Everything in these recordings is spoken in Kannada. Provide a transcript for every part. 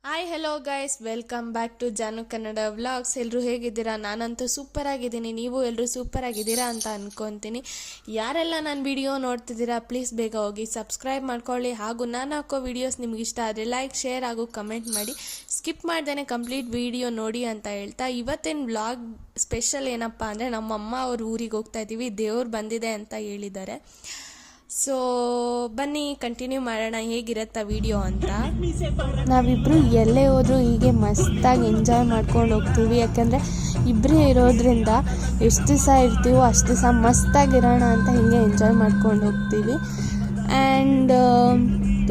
Hi hello guys, welcome back to Janu Kannada vlogs. ಎಲ್ಲರೂ ಹೇಗಿದ್ದೀರಾ? ನಾನಂತೂ ಸೂಪರ್ ಆಗಿದ್ದೀನಿ. ನೀವು ಎಲ್ಲರೂ ಸೂಪರ್ ಆಗಿದ್ದೀರಾ ಅಂತ ಅನ್ಕೊತೀನಿ. ಯಾರೆಲ್ಲ ನನ್ನ ವಿಡಿಯೋ ನೋಡ್ತಿದ್ದೀರಾ ಪ್ಲೀಸ್ ಬೇಗ ಹೋಗಿ ಸಬ್ಸ್ಕ್ರೈಬ್ ಮಾಡ್ಕೊಳ್ಳಿ. ಹಾಗೂ ನಾನು ಹಾಕೋ ವಿಡಿಯೋಸ್ ನಿಮ್ಗೆ ಇಷ್ಟ ಆದರೆ ಲೈಕ್, ಶೇರ್ ಹಾಗೂ ಕಮೆಂಟ್ ಮಾಡಿ. ಸ್ಕಿಪ್ ಮಾಡ್ದೇ ಕಂಪ್ಲೀಟ್ ವಿಡಿಯೋ ನೋಡಿ ಅಂತ ಹೇಳ್ತಾ, ಇವತ್ತಿನ ವ್ಲಾಗ್ ಸ್ಪೆಷಲ್ ಏನಪ್ಪ ಅಂದರೆ, ನಮ್ಮಮ್ಮ ಅವ್ರ ಊರಿಗೆ ಹೋಗ್ತಾ ಇದ್ದೀವಿ. ದೇವ್ರು ಬಂದಿದೆ ಅಂತ ಹೇಳಿದ್ದಾರೆ. ಸೊ ಬನ್ನಿ ಕಂಟಿನ್ಯೂ ಮಾಡೋಣ ಹೇಗಿರತ್ತಾ ವಿಡಿಯೋ ಅಂತ. ನಾವಿಬ್ಬರು ಎಲ್ಲೇ ಹೋದರೂ ಹೀಗೆ ಮಸ್ತಾಗಿ ಎಂಜಾಯ್ ಮಾಡ್ಕೊಂಡು ಹೋಗ್ತೀವಿ. ಯಾಕೆಂದರೆ ಇಬ್ಬರೇ ಇರೋದ್ರಿಂದ ಎಷ್ಟು ದಿವಸ ಇರ್ತೀವೋ ಅಷ್ಟು ದಿವಸ ಮಸ್ತಾಗಿರೋಣ ಅಂತ ಹೀಗೆ ಎಂಜಾಯ್ ಮಾಡ್ಕೊಂಡು ಹೋಗ್ತೀವಿ. ಆ್ಯಂಡ್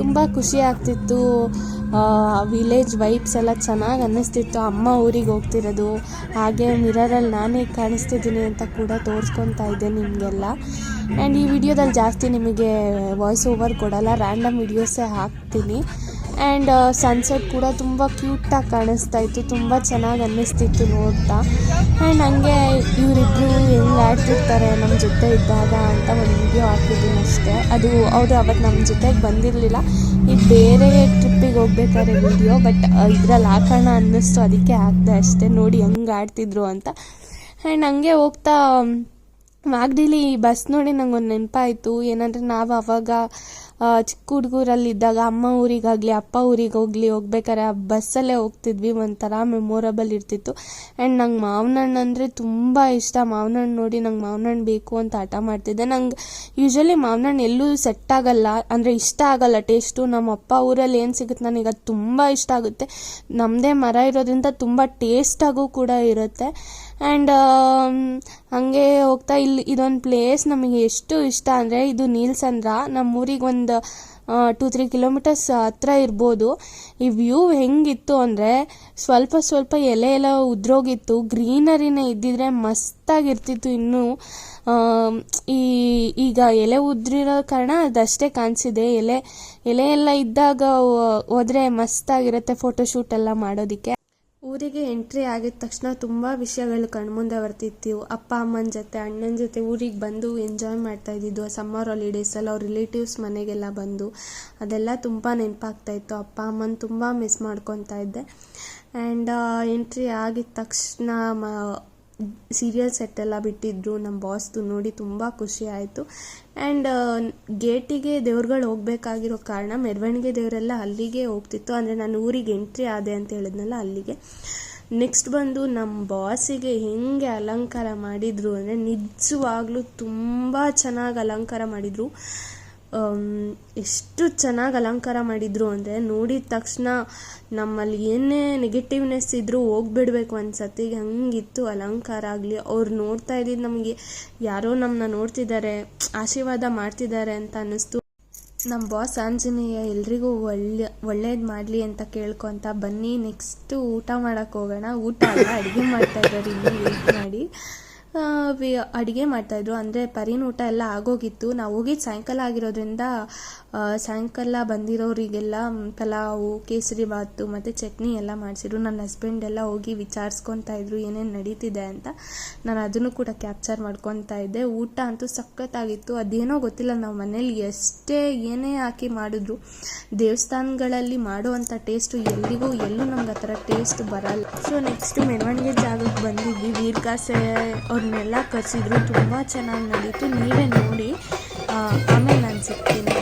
ತುಂಬ ಖುಷಿ ಆಗ್ತಿತ್ತು. ವಿಲೇಜ್ ವೈಬ್ಸ್ ಎಲ್ಲ ಚೆನ್ನಾಗಿ ಅನ್ನಿಸ್ತಿತ್ತು. ಅಮ್ಮ ಊರಿಗೆ ಹೋಗ್ತಿರೋದು, ಹಾಗೆ ಮಿರರಲ್ಲಿ ನಾನೇ ಕಾಣಿಸ್ತಿದ್ದೀನಿ ಅಂತ ಕೂಡ ತೋರಿಸ್ಕೊತಾ ಇದ್ದೆ ನಿಮಗೆಲ್ಲ. ಆ್ಯಂಡ್ ಈ ವಿಡಿಯೋದಲ್ಲಿ ಜಾಸ್ತಿ ನಿಮಗೆ ವಾಯ್ಸ್ ಓವರ್ ಕೊಡಲ್ಲ, ರ್ಯಾಂಡಮ್ ವಿಡಿಯೋಸೇ ಹಾಕ್ತೀನಿ. ಆ್ಯಂಡ್ ಸನ್ಸೆಟ್ ಕೂಡ ತುಂಬ ಕ್ಯೂಟಾಗಿ ಕಾಣಿಸ್ತಾ ಇತ್ತು, ತುಂಬ ಚೆನ್ನಾಗಿ ಅನ್ನಿಸ್ತಿತ್ತು ನೋಡ್ತಾ. ಆ್ಯಂಡ್ ಹಂಗೆ ಇವರಿಬ್ಬರು ಹೆಂಗೆ ಆಡ್ತಿರ್ತಾರೆ ನಮ್ಮ ಜೊತೆ ಇದ್ದಾಗ ಅಂತ ಒಂದು ವಿಡಿಯೋ ಹಾಕಿದ್ದೀನಿ ಅಷ್ಟೇ. ಅದು ಅವರು ಅವತ್ತು ನಮ್ಮ ಜೊತೆಗೆ ಬಂದಿರಲಿಲ್ಲ, ಈಗ ಬೇರೆ ಟ್ರಿಪ್ಪಿಗೆ ಹೋಗ್ಬೇಕಾದ್ರೆ ವಿಡಿಯೋ, ಬಟ್ ಇದ್ರಲ್ಲಿ ಹಾಕೋಣ ಅನ್ನಿಸ್ತು, ಅದಕ್ಕೆ ಹಾಕಿದೆ ಅಷ್ಟೇ. ನೋಡಿ ಹೆಂಗೆ ಆಡ್ತಿದ್ರು ಅಂತ. ಆ್ಯಂಡ್ ಹಂಗೆ ಹೋಗ್ತಾ ಮಾಗಡಿಲಿ ಬಸ್ ನೋಡಿ ನಂಗೊಂದು ನೆನಪಾಯಿತು. ಏನಂದರೆ ನಾವು ಅವಾಗ ಚಿಕ್ಕ ಹುಡುಗರಲ್ಲಿದ್ದಾಗ ಅಮ್ಮ ಊರಿಗಾಗಲಿ ಅಪ್ಪ ಊರಿಗೆ ಹೋಗ್ಬೇಕಾದ್ರೆ ಆ ಬಸ್ಸಲ್ಲೇ ಹೋಗ್ತಿದ್ವಿ. ಒಂಥರ ಮೆಮೊರಬಲ್ ಇರ್ತಿತ್ತು. ಆ್ಯಂಡ್ ನಂಗೆ ಮಾವಿನ ಹಣ್ಣು ಅಂದರೆ ತುಂಬ ಇಷ್ಟ. ಮಾವಿನ ಹಣ್ಣು ನೋಡಿ ನಂಗೆ ಮಾವಿನ ಹಣ್ಣು ಬೇಕು ಅಂತ ಹಠ ಮಾಡ್ತಿದ್ದೆ. ನಂಗೆ ಯೂಶ್ವಲಿ ಮಾವಿನ ಹಣ್ಣು ಎಲ್ಲೂ ಸೆಟ್ ಆಗಲ್ಲ, ಅಂದರೆ ಇಷ್ಟ ಆಗಲ್ಲ ಟೇಸ್ಟು. ನಮ್ಮ ಅಪ್ಪ ಊರಲ್ಲಿ ಏನು ಸಿಗುತ್ತೆ ನನಗೆ ಅದು ತುಂಬ ಇಷ್ಟ ಆಗುತ್ತೆ. ನಮ್ಮದೇ ಮರ ಇರೋದ್ರಿಂದ ತುಂಬ ಟೇಸ್ಟಾಗೂ ಕೂಡ ಇರುತ್ತೆ. ಆ್ಯಂಡ್ ಹಾಗೆ ಹೋಗ್ತಾ ಇದೊಂದು ಪ್ಲೇಸ್ ನಮಗೆ ಎಷ್ಟು ಇಷ್ಟ ಅಂದರೆ, ಇದು ನೀಲ್ಸಂದ್ರ. ನಮ್ಮ ಊರಿಗೆ ಒಂದು 2-3 ಕಿಲೋಮೀಟರ್ಸ್ ಹತ್ರ ಇರ್ಬೋದು. ಈ ವ್ಯೂ ಹೆಂಗಿತ್ತು ಅಂದರೆ, ಸ್ವಲ್ಪ ಎಲೆ ಎಲ್ಲ ಉದ್ರೋಗಿತ್ತು, ಗ್ರೀನರಿನೇ ಇದ್ದಿದ್ರೆ ಮಸ್ತಾಗಿರ್ತಿತ್ತು. ಇನ್ನೂ ಈಗ ಎಲೆ ಉದ್ರಿರೋ ಕಾರಣ ಅದಷ್ಟೇ ಕಾಣಿಸಿದೆ. ಎಲೆ ಎಲ್ಲ ಇದ್ದಾಗ ಹೋದರೆ ಮಸ್ತಾಗಿರುತ್ತೆ ಫೋಟೋಶೂಟ್ ಎಲ್ಲ ಮಾಡೋದಕ್ಕೆ. ಊರಿಗೆ ಎಂಟ್ರಿ ಆಗಿದ ತಕ್ಷಣ ತುಂಬ ವಿಷಯಗಳು ಕಣ್ಮುಂದೆ ಬರ್ತಿತ್ತು. ಅಪ್ಪ ಅಮ್ಮನ ಜೊತೆ, ಅಣ್ಣನ ಜೊತೆ ಊರಿಗೆ ಬಂದು ಎಂಜಾಯ್ ಮಾಡ್ತಾ ಇದ್ದಿದ್ದು. ಸಮ್ಮರ್ ಹಾಲಿಡೇಸಲ್ಲಿ ಅವ್ರ ರಿಲೇಟಿವ್ಸ್ ಮನೆಗೆಲ್ಲ ಬಂದು ಅದೆಲ್ಲ ತುಂಬ ನೆನಪಾಗ್ತಾಯಿತ್ತು. ಅಪ್ಪ ಅಮ್ಮನ ತುಂಬ ಮಿಸ್ ಮಾಡ್ಕೊತಾ ಇದ್ದೆ. ಆ್ಯಂಡ್ ಎಂಟ್ರಿ ಆಗಿದ ತಕ್ಷಣ ಸೀರಿಯಲ್ ಸೆಟ್ ಎಲ್ಲ ಬಿಟ್ಟಿದ್ರು ನಮ್ಮ ಬಾಸ್ದು, ನೋಡಿ ತುಂಬ ಖುಷಿ ಆಯಿತು. ಆ್ಯಂಡ್ ಗೇಟಿಗೆ ದೇವ್ರುಗಳು ಹೋಗ್ಬೇಕಾಗಿರೋ ಕಾರಣ ಮೆರವಣಿಗೆ ದೇವರೆಲ್ಲ ಅಲ್ಲಿಗೆ ಹೋಗ್ತಿತ್ತು. ಅಂದರೆ ನಾನು ಊರಿಗೆ ಎಂಟ್ರಿ ಆದೆ ಅಂತ ಹೇಳಿದ್ನಲ್ಲ, ಅಲ್ಲಿಗೆ. ನೆಕ್ಸ್ಟ್ ಬಂದು ನಮ್ಮ ಬಾಸಿಗೆ ಹೆಂಗೆ ಅಲಂಕಾರ ಮಾಡಿದರು ಅಂದರೆ, ನಿಜವಾಗ್ಲೂ ತುಂಬ ಚೆನ್ನಾಗಿ ಅಲಂಕಾರ ಮಾಡಿದರು. ಎಷ್ಟು ಚೆನ್ನಾಗಿ ಅಲಂಕಾರ ಮಾಡಿದರು ಅಂದರೆ, ನೋಡಿದ ತಕ್ಷಣ ನಮ್ಮಲ್ಲಿ ಏನೇ ನೆಗೆಟಿವ್ನೆಸ್ ಇದ್ದರೂ ಹೋಗ್ಬಿಡ್ಬೇಕು ಅನ್ಸತ್ತೆ. ಹಂಗಿತ್ತು ಅಲಂಕಾರ ಆಗಲಿ. ಅವ್ರು ನೋಡ್ತಾ ಇದ್ದಿದ್ದು ನಮಗೆ ಯಾರೋ ನಮ್ಮನ್ನ ನೋಡ್ತಿದ್ದಾರೆ, ಆಶೀರ್ವಾದ ಮಾಡ್ತಿದ್ದಾರೆ ಅಂತ ಅನ್ನಿಸ್ತು. ನಮ್ಮ ಬಾಸ್ ಆಂಜನೇಯ ಎಲ್ರಿಗೂ ಒಳ್ಳೇದು ಮಾಡಲಿ ಅಂತ ಕೇಳ್ಕೊತ, ಬನ್ನಿ ನೆಕ್ಸ್ಟು ಊಟ ಮಾಡೋಕ್ಕೆ ಹೋಗೋಣ. ಊಟ ಅಲ್ಲ, ಅಡುಗೆ ಮಾಡ್ತಾಯಿದ್ದಾರೆ, ಇಲ್ಲಿ ವೇಟ್ ಮಾಡಿ ಅಡುಗೆ ಮಾಡ್ತಾಯಿದ್ರು. ಅಂದರೆ ಪರಿನ ಊಟ ಎಲ್ಲ ಆಗೋಗಿತ್ತು. ನಾವು ಹೋಗಿದ್ದು ಸಾಯಂಕಾಲ ಆಗಿರೋದ್ರಿಂದ ಸಾಯಂಕಾಲ ಬಂದಿರೋರಿಗೆಲ್ಲ ಪಲಾವು, ಕೇಸರಿ ಬಾತು ಮತ್ತು ಚಟ್ನಿ ಎಲ್ಲ ಮಾಡಿಸಿದ್ರು. ನನ್ನ ಹಸ್ಬೆಂಡ್ ಎಲ್ಲ ಹೋಗಿ ವಿಚಾರಿಸ್ಕೊತಾ ಇದ್ರು ಏನೇನು ನಡೀತಿದೆ ಅಂತ. ನಾನು ಅದನ್ನು ಕೂಡ ಕ್ಯಾಪ್ಚರ್ ಮಾಡ್ಕೊತಾ ಇದ್ದೆ. ಊಟ ಅಂತೂ ಸಖತ್ತಾಗಿತ್ತು. ಅದೇನೋ ಗೊತ್ತಿಲ್ಲ, ನಾವು ಮನೇಲಿ ಎಷ್ಟೇ ಏನೇ ಹಾಕಿ ಮಾಡಿದ್ರು ದೇವಸ್ಥಾನಗಳಲ್ಲಿ ಮಾಡುವಂಥ ಟೇಸ್ಟು ಎಲ್ಲೂ ನಮ್ಗೆ ಆ ಥರ ಟೇಸ್ಟ್ ಬರಲ್ಲ. ಸೊ ನೆಕ್ಸ್ಟು ಮೆರವಣಿಗೆ ಜಾಗಕ್ಕೆ ಬಂದಿದ್ವಿ. ವೀರಗಾಸೆ ಅವ್ರನ್ನೆಲ್ಲ ಕರೆಸಿದ್ರು, ತುಂಬ ಚೆನ್ನಾಗಿ ನಡೀತು. ನೀವೇ ನೋಡಿ, ಆಮೇಲೆ ನಾನು ಸಿಗ್ತೀನಿ.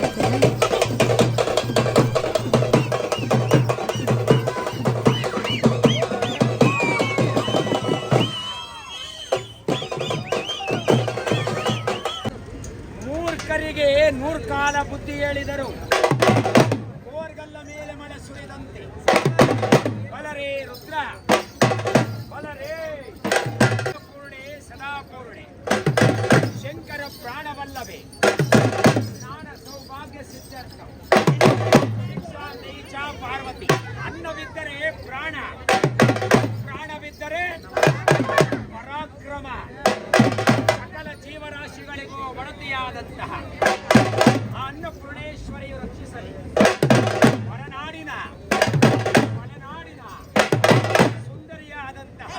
ಮೂರ್ಖರಿಗೆ 100 ಕಾಲ ಬುದ್ಧಿ ಹೇಳಿದರು, ಕೋರ್ಗಲ್ಲ ಮೇಲೆ ಮಳೆ ಸುರಿದಂತೆ. ಬಲರೇ ರುದ್ರ, ಬಲರೇ ಪೂರ್ಣೆ ಸದಾ ಪೂರ್ಣೆ, ಶಂಕರ ಪ್ರಾಣವಲ್ಲವೇ, ಜ್ಞಾನ ಸೌಭಾಗ್ಯ ಸಿದ್ಧಾರ್ಥ, ನೀಚ ಪಾರ್ವತಿ. ಅನ್ನವಿದ್ದರೆ ಪ್ರಾಣ, ಪ್ರಾಣವಿದ್ದರೆ ಪರಾಕ್ರಮ. ಸಕಲ ಜೀವರಾಶಿಗಳಿಗೂ ಒಡತಿಯಾದಂತಹ ಆ ಅನ್ನಪೂರ್ಣೇಶ್ವರಿಯು ರಕ್ಷಿಸಲಿ. ಮಲೆನಾಡಿನ ಸುಂದರಿಯಾದಂತಹ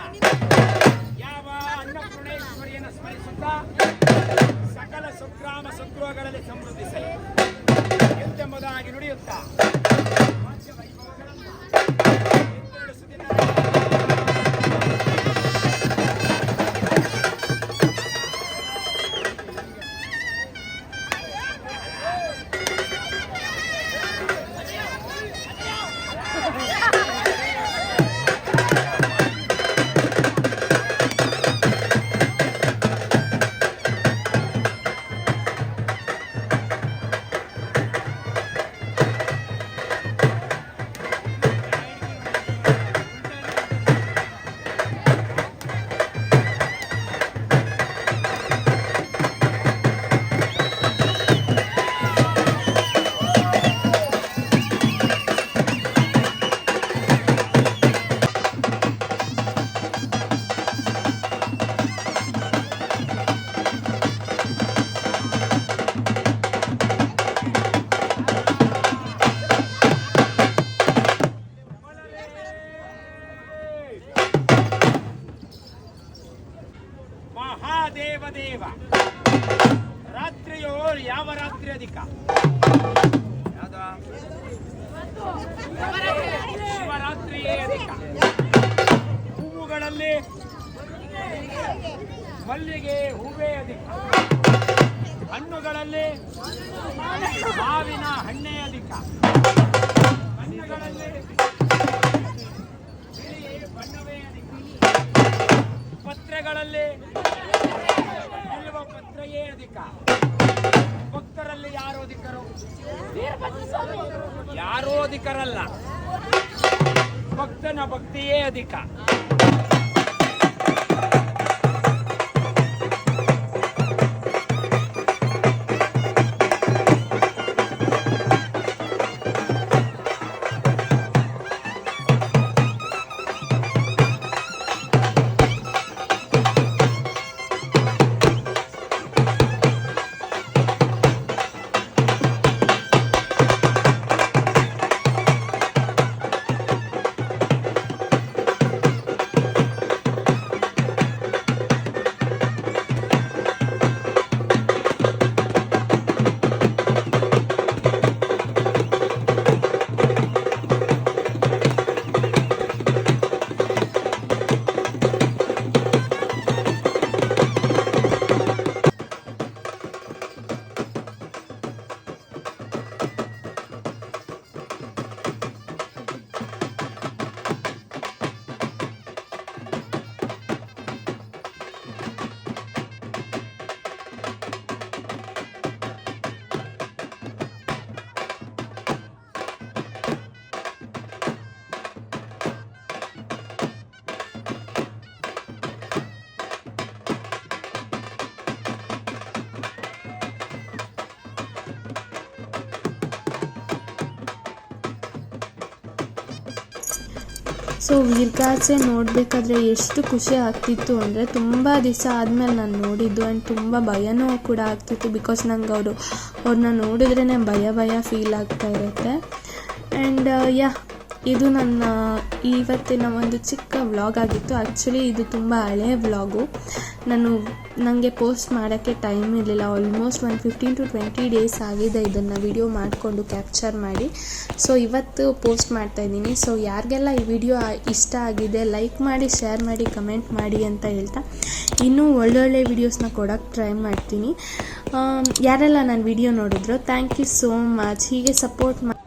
ಯಾವ ಅನ್ನಪೂರ್ಣೇಶ್ವರಿಯನ್ನು ಸ್ಮರಿಸುತ್ತಾ ಸಕಲ ಸುಗ್ರಾಮ ಸುಗೃಹಗಳಲ್ಲಿ ಸಮೃದ್ಧಿಸಲಿ ಎಂಬುದಾಗಿ ನುಡಿಯುತ್ತಾ ವೈಭವಗಳನ್ನು ದೇವದೇವ. ರಾತ್ರಿಯೋ ಯಾವ ರಾತ್ರಿ ಅಧಿಕ? ಶಿವರಾತ್ರಿಯೇ ಅಧಿಕ. ಹೂವುಗಳಲ್ಲಿ ಮಲ್ಲಿಗೆ ಹೂವೇ ಅಧಿಕ. ಹಣ್ಣುಗಳಲ್ಲಿ ಮಾವಿನ ಹಣ್ಣೇ ಅಧಿಕ. ಬಣ್ಣಗಳಲ್ಲಿ ಬಿಳಿ ಬಣ್ಣವೇ ಅಧಿಕ. ಪತ್ರೆಗಳಲ್ಲಿ ಬಿಲ್ವ ಪತ್ರೆಯೇ ಅಧಿಕ. ಭಕ್ತರಲ್ಲಿ ಯಾರು ಅಧಿಕರು? ಯಾರೋ ಅಧಿಕರಲ್ಲ, ಭಕ್ತನ ಭಕ್ತಿಯೇ ಅಧಿಕ. ಸೊ ವೀರ್ಗಾಸೆ ನೋಡಬೇಕಾದ್ರೆ ಎಷ್ಟು ಖುಷಿ ಆಗ್ತಿತ್ತು ಅಂದರೆ, ತುಂಬ ದಿವಸ ಆದಮೇಲೆ ನಾನು ನೋಡಿದ್ದು. ಆ್ಯಂಡ್ ತುಂಬ ಭಯನೂ ಕೂಡ ಆಗ್ತಿತ್ತು, ಬಿಕಾಸ್ ನಂಗೆ ಅವ್ರನ್ನ ನೋಡಿದ್ರೇ ಭಯ ಫೀಲ್ ಆಗ್ತಾ ಇರುತ್ತೆ. ಆ್ಯಂಡ್ ಇದು ನನ್ನ ಇವತ್ತಿನ ಒಂದು ಚಿಕ್ಕ ವ್ಲಾಗ್ ಆಗಿತ್ತು. ಆ್ಯಕ್ಚುಲಿ ಇದು ತುಂಬ ಹಳೆಯ ವ್ಲಾಗು. ನನಗೆ ಪೋಸ್ಟ್ ಮಾಡೋಕ್ಕೆ ಟೈಮ್ ಇರಲಿಲ್ಲ. ಆಲ್ಮೋಸ್ಟ್ 15 to 20 ಡೇಸ್ ಆಗಿದೆ ಇದನ್ನು ವಿಡಿಯೋ ಮಾಡಿಕೊಂಡು ಕ್ಯಾಪ್ಚರ್ ಮಾಡಿ. ಸೊ ಇವತ್ತು ಪೋಸ್ಟ್ ಮಾಡ್ತಾಯಿದ್ದೀನಿ. ಸೊ ಯಾರಿಗೆಲ್ಲ ಈ ವಿಡಿಯೋ ಇಷ್ಟ ಆಗಿದೆ ಲೈಕ್ ಮಾಡಿ, ಶೇರ್ ಮಾಡಿ, ಕಮೆಂಟ್ ಮಾಡಿ ಅಂತ ಹೇಳ್ತಾ ಇನ್ನೂ ಒಳ್ಳೊಳ್ಳೆ ವೀಡಿಯೋಸ್ನ ಕೊಡೋಕ್ಕೆ ಟ್ರೈ ಮಾಡ್ತೀನಿ. ಯಾರೆಲ್ಲ ನನ್ನ ವಿಡಿಯೋ ನೋಡಿದ್ರು ಥ್ಯಾಂಕ್ ಯು ಸೋ ಮಚ್. ಹೀಗೆ ಸಪೋರ್ಟ್ ಮಾಡಿ.